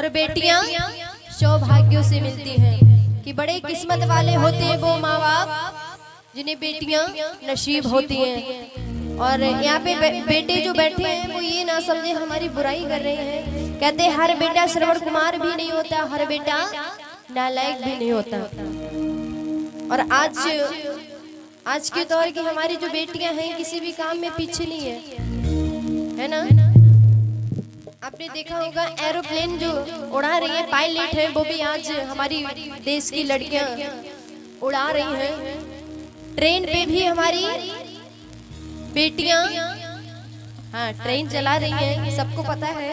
और बेटियां सौभाग्यों से मिलती हैं कि बड़े किस्मत वाले होते हैं वो माँ बाप जिन्हें बेटियां नसीब होती हैं। और यहाँ पे बेटे जो बैठे हैं वो ये ना समझे हमारी बुराई कर रहे हैं। कहते हैं हर बेटा श्रवण कुमार भी नहीं होता, हर बेटा नालायक भी नहीं होता। और आज के दौर की हमारी जो बेटियां हैं किसी भी काम में पीछे नहीं है ना। आपने देखा होगा एरोप्लेन जो उड़ा रही है, पायलट है वो भी आज हमारी देश की लड़कियां उड़ा रही हैं। ट्रेन पे भी हमारी बेटियां ट्रेन चला रही हैं, सबको पता है।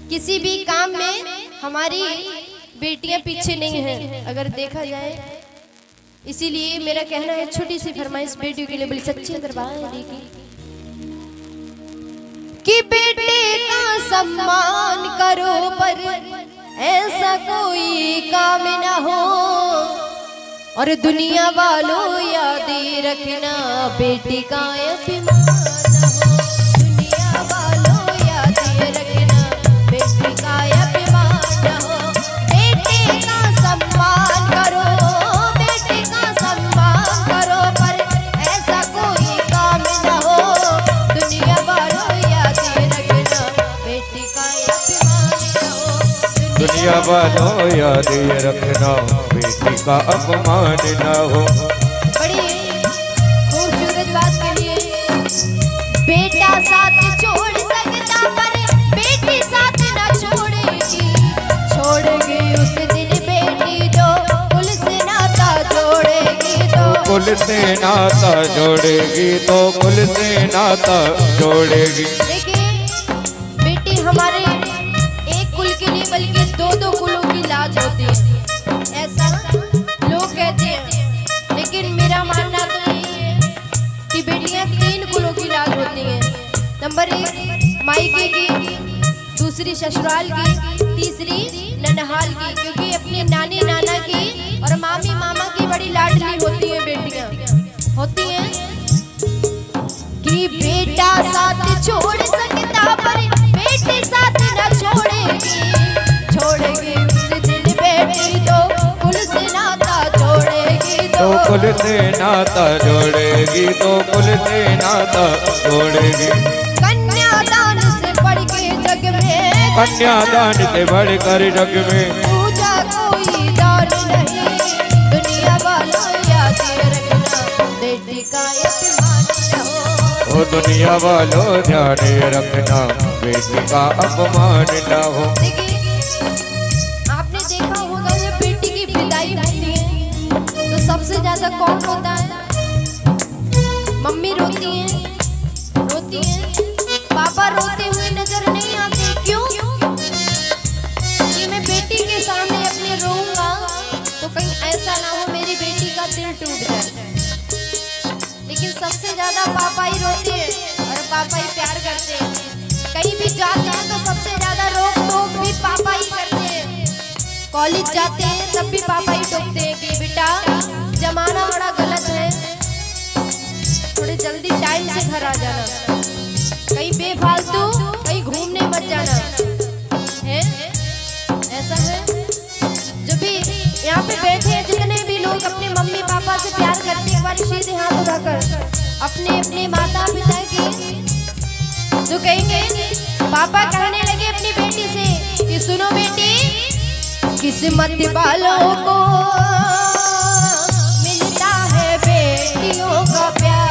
किसी भी काम में हमारी बेटियां पीछे नहीं हैं अगर देखा जाए। इसीलिए मेरा कहना है छोटी सी फरमाइश बेटियों के लिए बड़ी सच्ची दरबार की कि बेटे का सम्मान करो पर ऐसा कोई काम ना हो। और दुनिया वालों याद रखना बेटी का अभिमान हो। दुनिया वालों याद रखना बेटी का अभिमान हो। बेटे का सम्मान करो, बेटे का सम्मान करो पर ऐसा कोई काम ना हो। दुनिया वालों याद रखना बेटी का अभिमान हो। दुनिया वालों याद रखना बेटी का अपमान न हो। बड़ी खूबसूरत बात कही है। बेटा साथ छोड़ सकता पर बेटी साथ न छोड़ेगी। छोड़ेगी उस दिन बेटी जो कुल से नाता जोड़ेगी। तो कुल से नाता जोड़ेगी, तो कुल से नाता जोड़ेगी। देखिए बेटी हमारे एक कुल के लिए बल्कि दो कुलों की लाज होती है, ऐसा लोग कहते हैं। लेकिन मेरा मानना तो यही है कि बेटियां 3 कुलों की लाज होती हैं। नंबर 1 मायके की, दूसरी ससुराल की, तीसरी ननहाल की। क्योंकि अपने नानी नाना की और मामी मामा की बड़ी लाडली होती है बेटियां। होती हैं कि बेटा साथ छोड़ सकता पर बेटी साथ न छोड़ेगी। छोड़ेगी उस दिन बेटी तो कुल से नाता जोड़ेगी। तो कुल से नाता जोड़ेगी, तो कुल से नाता जोड़ेगी। कन्यादान से बढ़ के जग में, कन्यादान से बढ़कर जग में पूजा कोई दान नहीं। दुनिया वालों याद रखना बेटी का अपमान न हो। ओ दुनिया वालों ध्यान रखना बेटी का अपमान न हो। आपने देखा होगा जब बेटी की विदाई होती है तो सबसे ज्यादा कौन रोता है? मम्मी रोती हैं। पापा रोते हुए नजर नहीं आते। क्यों? कि मैं बेटी के सामने अपने रोऊंगा तो कहीं ऐसा ना हो मेरी बेटी का दिल टूट जाए। लेकिन सबसे ज्यादा पापा ही रोते हैं और पापा ही प्यार करते हैं। कहीं भी जाते हैं तो सबसे ज्यादा रोक टोक भी पापा ही करते हैं। कॉलेज जाते हैं तब भी पापा ही टोकते हैं कि बेटा जमाना बड़ा गलत है, थोड़े जल्दी टाइम से घर आ जाना, कहीं बेफालतू कहीं घूमने मत जाना है। ऐसा है जो भी यहाँ पे बैठे हैं जितने भी लोग अपने मम्मी पापा से प्यार करते हैं, एक बार सीधे हाथ उठाकर अपने अपने माता पिता की जो कहेंगे। पापा कहने लगे अपनी बेटी से कि सुनो बेटी, किस्मत वालों को मिलता है बेटियों का प्यार।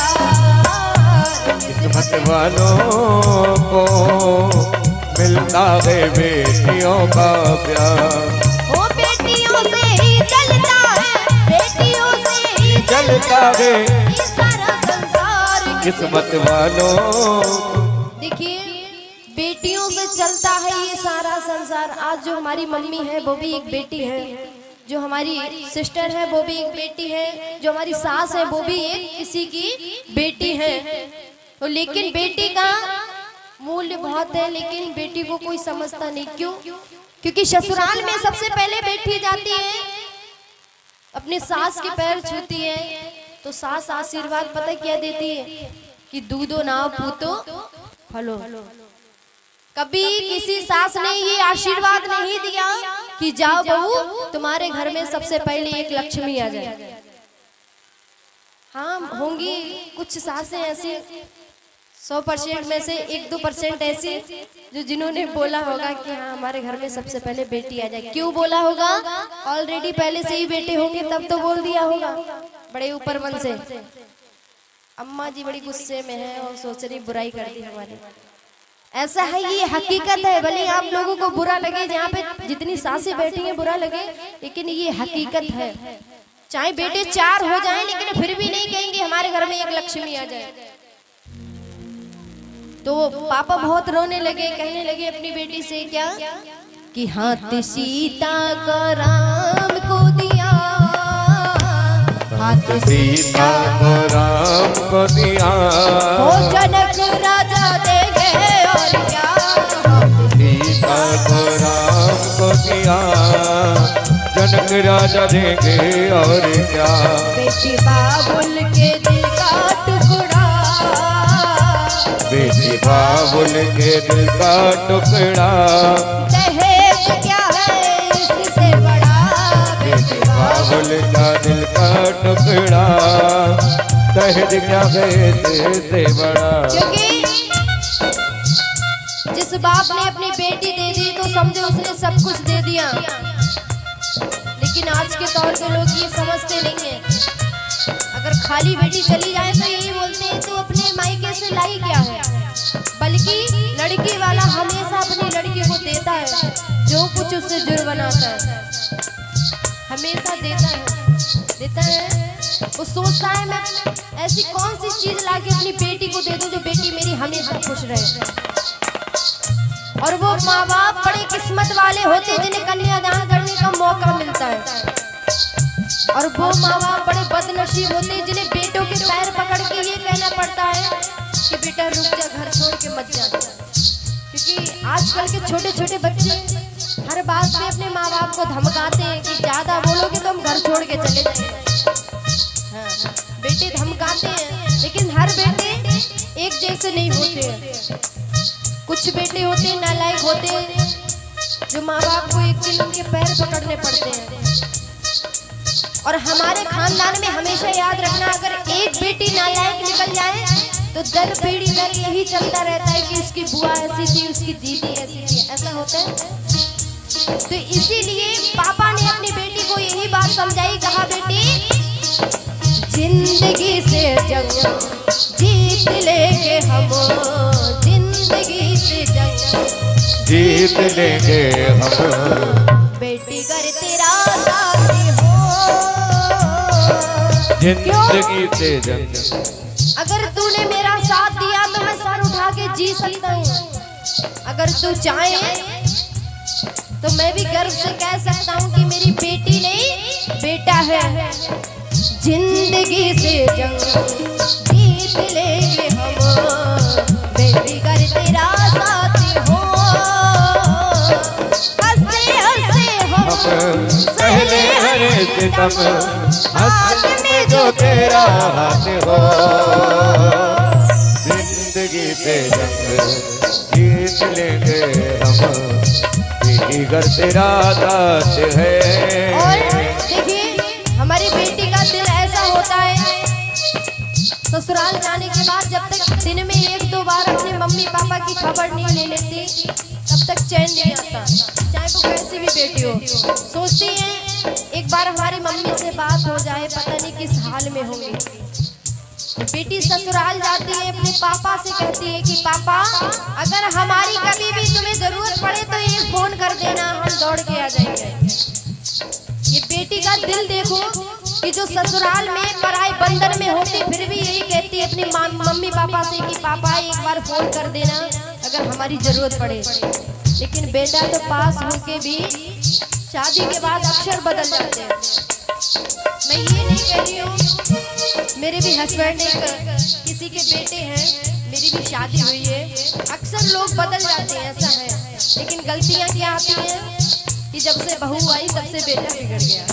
किस्मत वालों को मिलता है बेटियों का प्यार। वो बेटियों से ही चलता है, बेटियों से ही चलता है ये सारा संसार। किस्मत वालों। देखिए बेटियों से चलता है ये सारा संसार। आज जो हमारी मम्मी है वो भी एक बेटी है, जो हमारी सिस्टर है वो भी एक बेटी है, जो हमारी सास है वो भी एक किसी की बेटी है। तो लेकिन बेटी का मूल्य बहुत है, लेकिन बेटी को कोई समझता नहीं। क्यों? क्योंकि ससुराल में सबसे पहले बेटी जाती है, अपने सास के पैर छूती है तो सास आशीर्वाद पता क्या देती है कि दूधो ना पूतो फलो। कभी किसी सास ने ये आशीर्वाद नहीं दिया कि जाओ बहू तुम्हारे घर में सबसे पहले एक लक्ष्मी आ जाए। हाँ होंगी कुछ सासें ऐसी 100% में से 1-2% ऐसी जो जिन्होंने बोला होगा कि हाँ हमारे घर में सबसे पहले बेटी आ जाए। क्यों बोला होगा? ऑलरेडी पहले से ही बेटे होंगे तब तो बोल दिया होगा बड़े ऊपर मन से। अम्मा जी बड़ी गुस्से में है और सोच रही बुराई कर दी हमारी। ऐसा है, ये हकीकत है। भले आप लोगों को बुरा लगे, जहाँ पे जितनी सासें बैठी हैं बुरा लगे, लेकिन ये हकीकत है। चाहे बेटे 4 हो जाएं, लेकिन फिर भी नहीं कहेंगे हमारे घर में एक लक्ष्मी आ जाए। तो पापा बहुत रोने लगे, कहने लगे अपनी बेटी से क्या कि हाथ सीता का राम को दिया, हाथ सीता को राम को दिया, हो जनक राजा देंगे और क्या, सीता को राम को दिया, जनक राजा देंगे और क्या। बेटी बाबुल के दिल का टुकड़ा, बेटी बाबुल के दिल का टुकड़ा, दहेज क्या है इससे बड़ा, बेटी बाबुल का दिल का टुकड़ा, दहेज क्या है इससे बड़ा। क्योंकि जिस बाप ने अपनी बेटी दे दी तो समझो उसने सब कुछ दे दिया। लेकिन आज के दौर के लोग ये समझते नहीं है। अगर खाली बेटी चली जाए तो यही बोलते हैं तो अपने मायके से लाई क्या है, बल्कि लड़की वाला हमेशा अपनी लड़की को देता है, जो कुछ उससे जुर्म बनाता है हमेशा देता है। वो सोचता है मैं ऐसी कौन सी चीज लाके अपनी बेटी को दे दूं जो बेटी मेरी हमेशा खुश रहे। और वो माँ बाप बड़े किस्मत वाले होते हैं जिन्हें कन्यादान करने का मौका मिलता है, और वो माँ बाप बड़े बदनसीब होते हैं जिन्हें बेटों के पैर पकड़ के ये कहना पड़ता है कि बेटा रुक जा, घर छोड़ के मत जा। क्योंकि आजकल के छोटे छोटे बच्चे हर बात पे अपने माँ बाप को धमकाते हैं कि ज्यादा बोलोगे तो हम घर छोड़ के चले जाएंगे। हाँ, बेटे धमकाते हैं, लेकिन हर बेटे एक जैसे नहीं होते हैं। कुछ बेटे होते हैं नालायक होते हैं जो माँ बाप को एक दिन उनके पैर पकड़ने पड़ते हैं। और हमारे खानदान में हमेशा याद रखना, अगर एक बेटी नालायक निकल जाए तो दर पीढ़ी दर यही चलता रहता है कि उसकी बुआ ऐसी थी, उसकी दीदी ऐसी थी, ऐसा होता है। तो इसीलिए पापा ने अपनी बेटी को यही बात समझाई, कहा बेटी जिंदगी से जंग जीत लेंगे हम, जिंदगी से जंग जीत लेंगे हम, बेटी कर तेरा साथी हो, जिंदगी से जंग। अगर तूने मेरा साथ दिया तो मैं सर उठा के जी सकता हूँ। अगर तू चाहे तो मैं भी गर्व से कह सकता हूँ कि मेरी बेटी नहीं बेटा है। जिंदगी से जंग जीत लेंगे हम, बेटी कर तेरा साथी हो, हंसते हंसते हम पहले हरे सितम, हाथ में जो तेरा हाथ हो, जिंदगी पे जंग जीत लेंगे हम, बेटी घर तेरा साथ है। और देखिए हमारी बेटी का दिल ऐसा होता है, ससुराल जाने के बाद जब तक दिन में 1-2 बार अपने मम्मी पापा की खबर नहीं ले लेती तब तक चैन नहीं आता, चाहे वो कैसी भी बेटी हो। सोचती है एक बार हमारी मम्मी से बात हो जाए, पता नहीं किस हाल में होंगी। बेटी ससुराल जाती है, अपने पापा से कहती है कि पापा अगर हमारी कभी भी तुम्हें जरूरत पड़े तो एक फोन कर देना, हम दौड़ के आ जाएंगे। ये बेटी का दिल देखो कि जो ससुराल में पराए बंधन में होती फिर भी यही कहती है अपनी मम्मी पापा से कि पापा एक बार फोन कर देना अगर हमारी जरूरत पड़े। लेकिन बेटा तो पास होके भी शादी के बाद अक्षर बदल जाते हैं। मैं ये नहीं कह रही हूँ, मेरे भी हस्बैंड किसी के बेटे हैं, मेरी भी शादी हुई है, अक्सर लोग बदल जाते हैं, ऐसा है। लेकिन गलतियाँ क्या आती हैं कि जब से बहू आई तब से बेटा बिगड़ गया।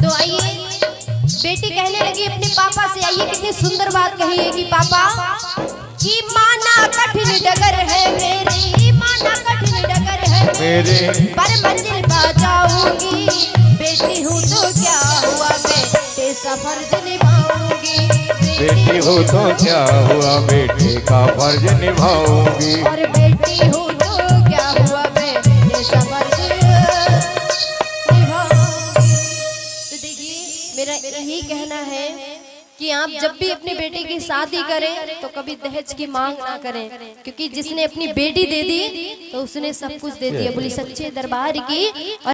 तो आइए बेटी कहने लगी अपने पापा से, आइए कितनी सुंदर बात कही है कि पापा कि माना कठिन डगर है मेरी, माना कठिन डगर है मेरे, पर मंजिल पा जाऊंगी। बेटी हूँ तो क्या हुआ, बेटे सा फर्ज निभाऊंगी। बेटी हो तो क्या हुआ, बेटे का फर्ज निभाऊंगी। और बेटी हूँ तो क्या हुआ, बेटे सा फर्ज निभाऊंगी। तो देखिए मेरा यही कहना है कि आप जब भी अपने बेटे की शादी करें तो कभी दहेज की मांग ना करें, क्योंकि जिसने अपनी बेटी दे दी तो उसने सब कुछ दे दिया। बोली सच्चे दरबार की।